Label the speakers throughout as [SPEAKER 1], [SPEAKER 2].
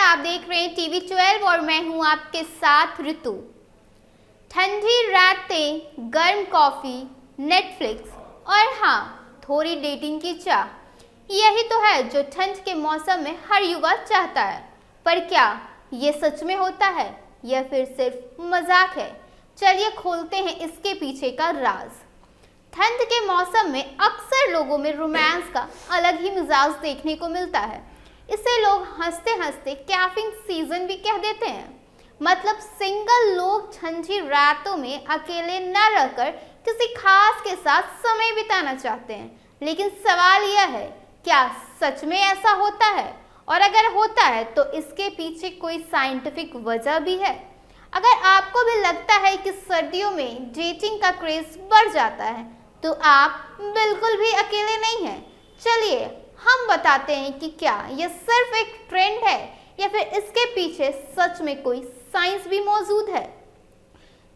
[SPEAKER 1] आप देख रहे हैं टीवी 12 और मैं हूं आपके साथ ऋतु। ठंडी रातें, गर्म कॉफी, नेटफ्लिक्स और हाँ, थोड़ी डेटिंग की चाह, यही तो है जो ठंड के मौसम में हर युवा चाहता है। पर क्या ये सच में होता है या फिर सिर्फ मजाक है? चलिए खोलते हैं इसके पीछे का राज। ठंड के मौसम में अक्सर लोगों में रोमांस का अलग ही मिजाज देखने को मिलता है। इसे लोग हंसते हंसते कैफिंग सीजन भी कह देते हैं। मतलब सिंगल लोग ठंडी रातों में अकेले न रहकर किसी खास के साथ समय बिताना चाहते हैं। लेकिन सवाल यह है, क्या सच में ऐसा होता है? और अगर होता है तो इसके पीछे कोई साइंटिफिक वजह भी है? अगर आपको भी लगता है कि सर्दियों में डेटिंग का क्रेज बढ़ जाता है तो आप बिल्कुल भी अकेले नहीं हैं। चलिए हम बताते हैं कि क्या यह सिर्फ एक ट्रेंड है या फिर इसके पीछे सच में कोई साइंस भी मौजूद है।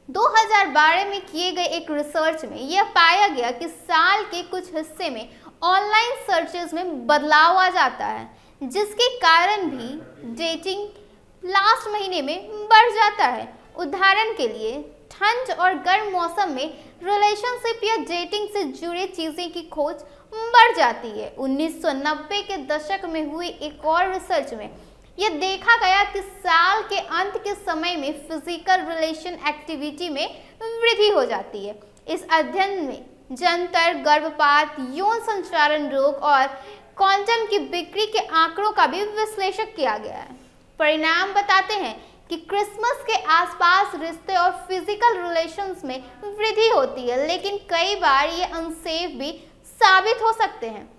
[SPEAKER 1] 2012 में किए गए एक रिसर्च में यह पाया गया कि साल के कुछ हिस्से में ऑनलाइन सर्चेस में बदलाव आ जाता है, जिसके कारण भी डेटिंग लास्ट महीने में बढ़ जाता है। उदाहरण के लिए ठंड और गर्म मौसम में रिलेशनशिप या डेटिंग से जुड़े चीज़ें की खोज बढ़ जाती है। 1990 के दशक में हुई एक और रिसर्च में यह देखा गया कि साल के अंत के समय में फिजिकल रिलेशन एक्टिविटी में वृद्धि हो जाती है। इस अध्ययन में जंतर, गर्भपात, यौन संचारण रोग और कॉन्डम की बिक्री के आंकड़ों का भी विश्लेषण किया गया है। परिणाम बताते हैं कि क्रिसमस के आसपास रिश्ते और फिजिकल रिलेशंस में वृद्धि होती है, लेकिन कई बार ये अनसेफ भी साबित हो सकते हैं।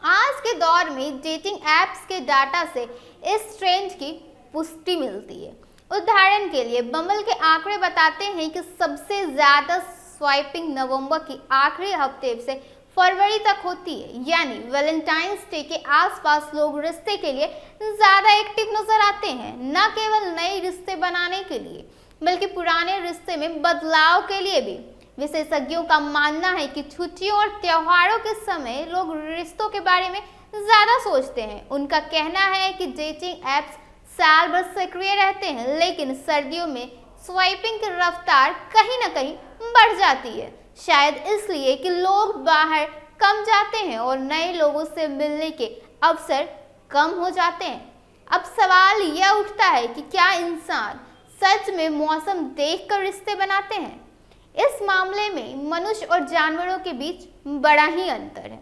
[SPEAKER 1] आज के दौर में डेटिंग एप्स के डाटा से इस ट्रेंड की पुष्टि मिलती है। उदाहरण के लिए बम्बल के आंकड़े बताते हैं कि सबसे ज़्यादा स्वाइपिंग नवंबर की आखिरी हफ्ते से फरवरी तक होती है, यानी वैलेंटाइंस डे के आसपास लोग रिश्ते के लिए ज़्यादा एक्टिव नजर आते हैं। न केवल नए रिश्ते बनाने के लिए बल्कि पुराने रिश्ते में बदलाव के लिए भी। विशेषज्ञों का मानना है कि छुट्टियों और त्योहारों के समय लोग रिश्तों के बारे में ज़्यादा सोचते हैं। उनका कहना है कि डेटिंग एप्स साल भर सक्रिय रहते हैं, लेकिन सर्दियों में स्वाइपिंग की रफ्तार कहीं ना कहीं बढ़ जाती है। शायद इसलिए कि लोग बाहर कम जाते हैं और नए लोगों से मिलने के अवसर कम हो जाते हैं। अब सवाल यह उठता है कि क्या इंसान सच में मौसम देखकर रिश्ते बनाते हैं? इस मामले में मनुष्य और जानवरों के बीच बड़ा ही अंतर है।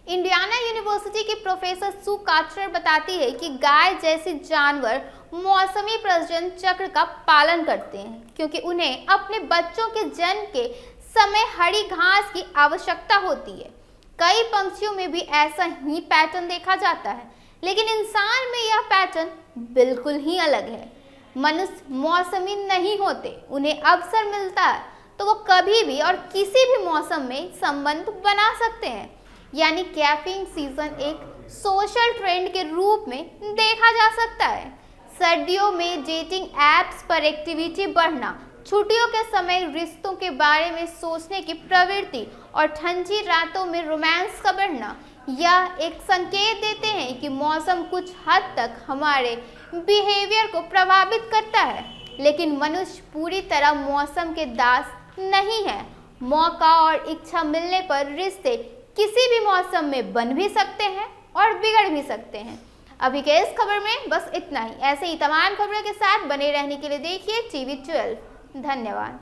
[SPEAKER 1] इंडियाना यूनिवर्सिटी की प्रोफेसर सू काचर बताती है कि गाय जैसे जानवर मौसमी प्रजनन चक्र का पालन करते हैं, क्योंकि उन्हें अपने बच्चों के जन्म के समय हरी घास की आवश्यकता होती है। कई पंछियों में भी ऐसा ही पैटर्न देखा जाता है, लेकिन इंसान में यह पैटर्न बिल्कुल ही अलग है। मनुष्य मौसमी नहीं होते, उन्हें अवसर मिलता है तो वो कभी भी और किसी भी मौसम में संबंध बना सकते हैं। यानी कैफिंग सीजन एक सोशल ट्रेंड के रूप में देखा जा सकता है। सर्दियों में डेटिंग एप्स पर एक्टिविटी बढ़ना, छुट्टियों के समय रिश्तों के बारे में सोचने की प्रवृत्ति और ठंडी रातों में रोमांस का बढ़ना, यह एक संकेत देते हैं कि मौसम कुछ हद तक हमारे बिहेवियर को प्रभावित करता है। लेकिन मनुष्य पूरी तरह मौसम के दास नहीं है। मौका और इच्छा मिलने पर रिश्ते किसी भी मौसम में बन भी सकते हैं और बिगड़ भी सकते हैं। अभी के इस खबर में बस इतना ही। ऐसे ही तमाम खबरों के साथ बने रहने के लिए देखिए टीवी 12। धन्यवाद।